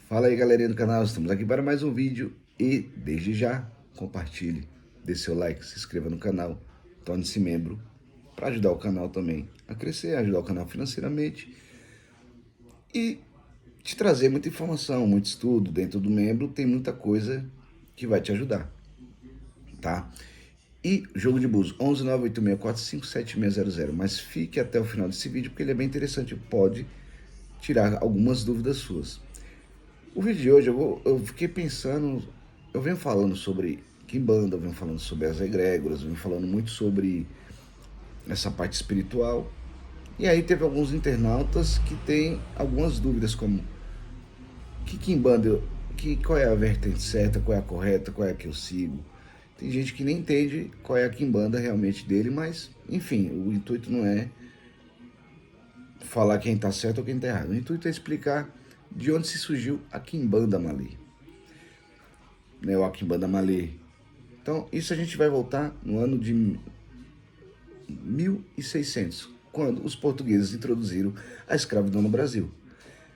Fala aí, galerinha do canal, estamos aqui para mais um vídeo e desde já compartilhe, dê seu like, se inscreva no canal, torne-se membro para ajudar o canal também a crescer, ajudar o canal financeiramente e te trazer muita informação, muito estudo. Dentro do membro tem muita coisa que vai te ajudar, tá? E jogo de búzios 11986457600, mas fique até o final desse vídeo porque ele é bem interessante, pode tirar algumas dúvidas suas. O vídeo de hoje eu fiquei pensando, eu venho falando sobre Quimbanda, eu venho falando sobre as egrégoras, eu venho falando muito sobre essa parte espiritual. E aí teve alguns internautas que têm algumas dúvidas, como que Quimbanda, qual é a vertente certa, qual é a correta, qual é a que eu sigo. Tem gente que nem entende qual é a Quimbanda realmente dele, mas enfim, o intuito não é falar quem está certo ou quem está errado. O intuito é explicar de onde se surgiu a Quimbanda Malê, né, o Quimbanda Malê. Então, isso a gente vai voltar no ano de 1600, quando os portugueses introduziram a escravidão no Brasil.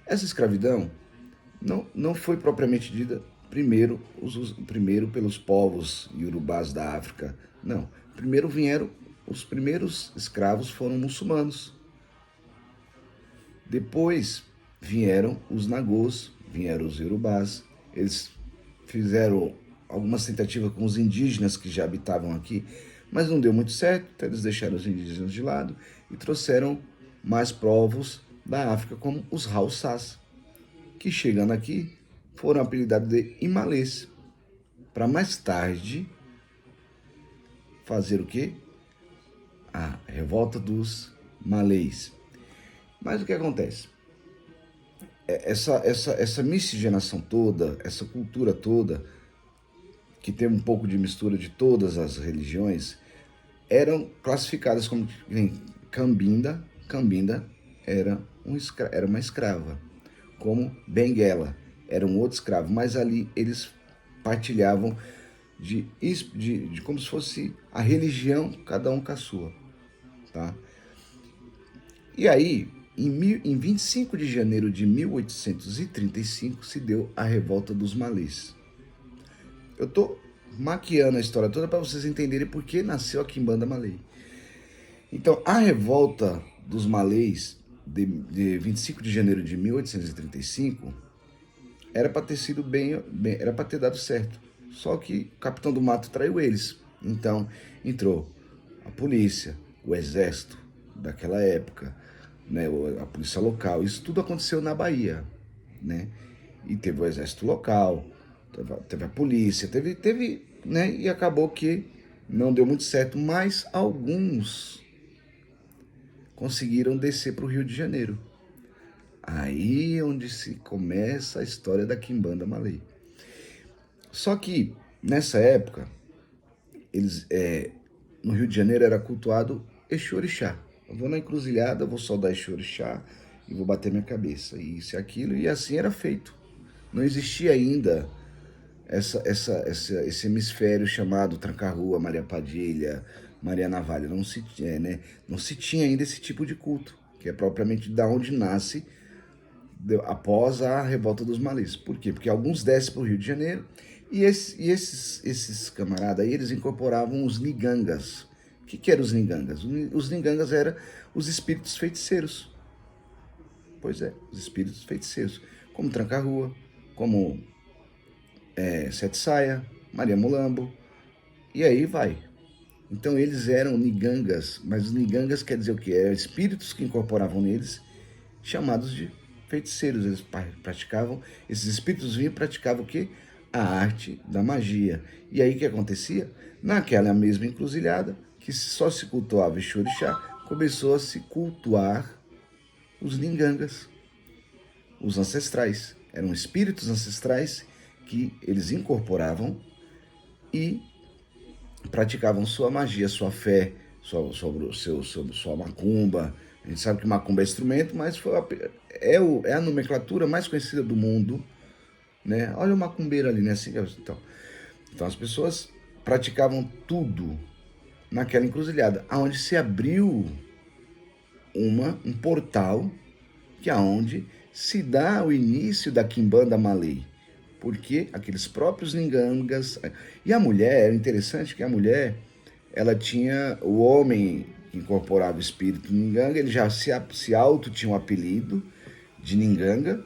Essa escravidão não foi propriamente dita primeiro pelos povos iorubás da África, não. Primeiro vieram, os primeiros escravos foram muçulmanos. Depois vieram os nagôs, vieram os iorubás, eles fizeram algumas tentativas com os indígenas que já habitavam aqui, mas não deu muito certo, então eles deixaram os indígenas de lado e trouxeram mais povos da África, como os Haussás, que chegando aqui foram apelidados de Imalês, para mais tarde fazer o quê? A revolta dos malês. Mas o que acontece? Essa miscigenação toda, essa cultura toda, que tem um pouco de mistura de todas as religiões, eram classificadas como Cambinda. Cambinda era uma escrava, como Benguela era um outro escravo, mas ali eles partilhavam de como se fosse a religião, cada um com a sua, tá? E aí, em 25 de janeiro de 1835, se deu a revolta dos malês. Eu estou maquiando a história toda para vocês entenderem por que nasceu a Quimbanda Malê. Então, a revolta dos malês de 25 de janeiro de 1835 era para ter sido era para ter dado certo. Só que o capitão do mato traiu eles. Então, entrou a polícia, o exército daquela época, né, a polícia local. Isso tudo aconteceu na Bahia, né? E teve o exército local, teve a polícia, teve, né? E acabou que não deu muito certo, mas alguns conseguiram descer para o Rio de Janeiro. Aí é onde se começa a história da Quimbanda Malê. Só que nessa época, eles no Rio de Janeiro era cultuado Exu Orixá. Eu vou na encruzilhada, vou saudar Exu Orixá e vou bater minha cabeça. E isso e aquilo, e assim era feito. Não existia ainda esse hemisfério chamado Tranca-Rua, Maria Padilha, Maria Navalha. Não se tinha ainda esse tipo de culto, que é propriamente da onde nasce após a revolta dos malês. Por quê? Porque alguns descem para o Rio de Janeiro e esses camaradas aí, eles incorporavam os nigangas. O que eram os nigangas? Os nigangas eram os espíritos feiticeiros. Pois é, os espíritos feiticeiros. Como Tranca-Rua, como Sete Saia, Maria Mulambo, e aí vai. Então eles eram nigangas, mas os nigangas quer dizer o quê? Eram espíritos que incorporavam neles, chamados de feiticeiros. Eles praticavam, esses espíritos vinham e praticavam o quê? A arte da magia. E aí o que acontecia? Naquela mesma encruzilhada, que só se cultuava Exu Orixá, começou a se cultuar os ningangas, os ancestrais. Eram espíritos ancestrais que eles incorporavam e praticavam sua magia, sua fé, sua macumba. A gente sabe que macumba é instrumento, mas é a nomenclatura mais conhecida do mundo, né? Olha o macumbeiro ali, né? Assim, então as pessoas praticavam tudo naquela encruzilhada, aonde se abriu um portal, que é onde se dá o início da Quimbanda Malay, porque aqueles próprios Ningangas... E a mulher, é interessante que a mulher, ela tinha o homem que incorporava o espírito Ninganga, ele já se auto tinha um apelido de Ninganga,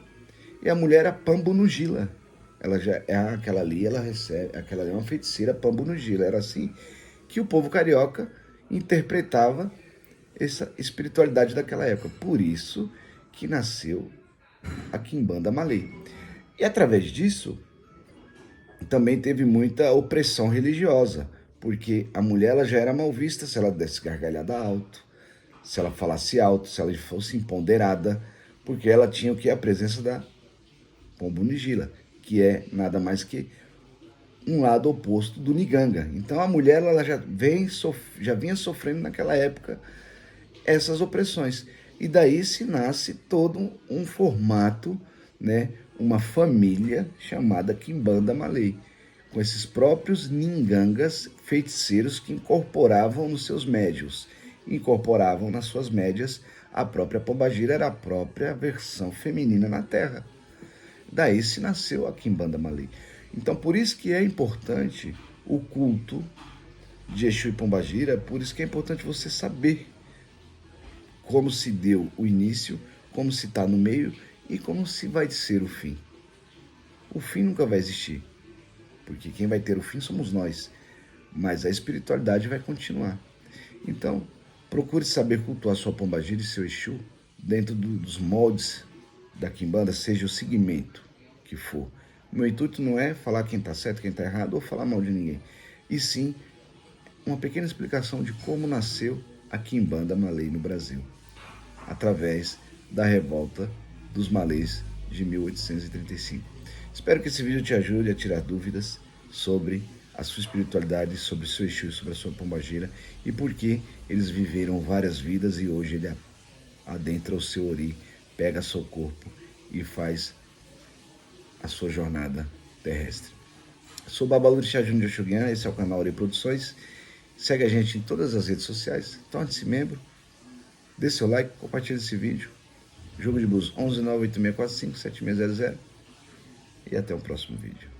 e a mulher era Pambunugila. Ela já é aquela ali, ela recebe, aquela ali é uma feiticeira Pambunugila. Era assim que o povo carioca interpretava essa espiritualidade daquela época. Por isso que nasceu a Quimbanda Malay. E através disso, também teve muita opressão religiosa, porque a mulher ela já era mal vista se ela desse gargalhada alto, se ela falasse alto, se ela fosse empoderada, porque ela tinha o que? A presença da Pombunigila, que é nada mais que um lado oposto do Niganga. Então a mulher ela já vinha sofrendo naquela época essas opressões. E daí se nasce todo um formato, né, uma família chamada Quimbanda Malay, com esses próprios Ningangas feiticeiros que incorporavam nos seus médios, incorporavam nas suas médias a própria Pombagira, era a própria versão feminina na Terra. Daí se nasceu a Quimbanda Malay. Então por isso que é importante o culto de Exu e Pombagira, por isso que é importante você saber como se deu o início, como se está no meio e como se vai ser o fim. O fim nunca vai existir, porque quem vai ter o fim somos nós, mas a espiritualidade vai continuar. Então, procure saber cultuar sua Pombagira e seu Exu dentro dos moldes da Quimbanda, seja o segmento que for. O meu intuito não é falar quem está certo, quem está errado ou falar mal de ninguém, e sim uma pequena explicação de como nasceu a Quimbanda Malay no Brasil, através da revolta dos Malays de 1835. Espero que esse vídeo te ajude a tirar dúvidas sobre a sua espiritualidade, sobre o seu Exu, sobre a sua Pombagira e por que eles viveram várias vidas e hoje ele adentra o seu ori, pega seu corpo e faz a sua jornada terrestre. Sou Babalu de Chá Júnior de Oxuguian, esse é o canal Ori Produções. Segue a gente em todas as redes sociais, torne-se membro, dê seu like, compartilhe esse vídeo. Jogo de Búzios 11 98645 7600 e até o próximo vídeo.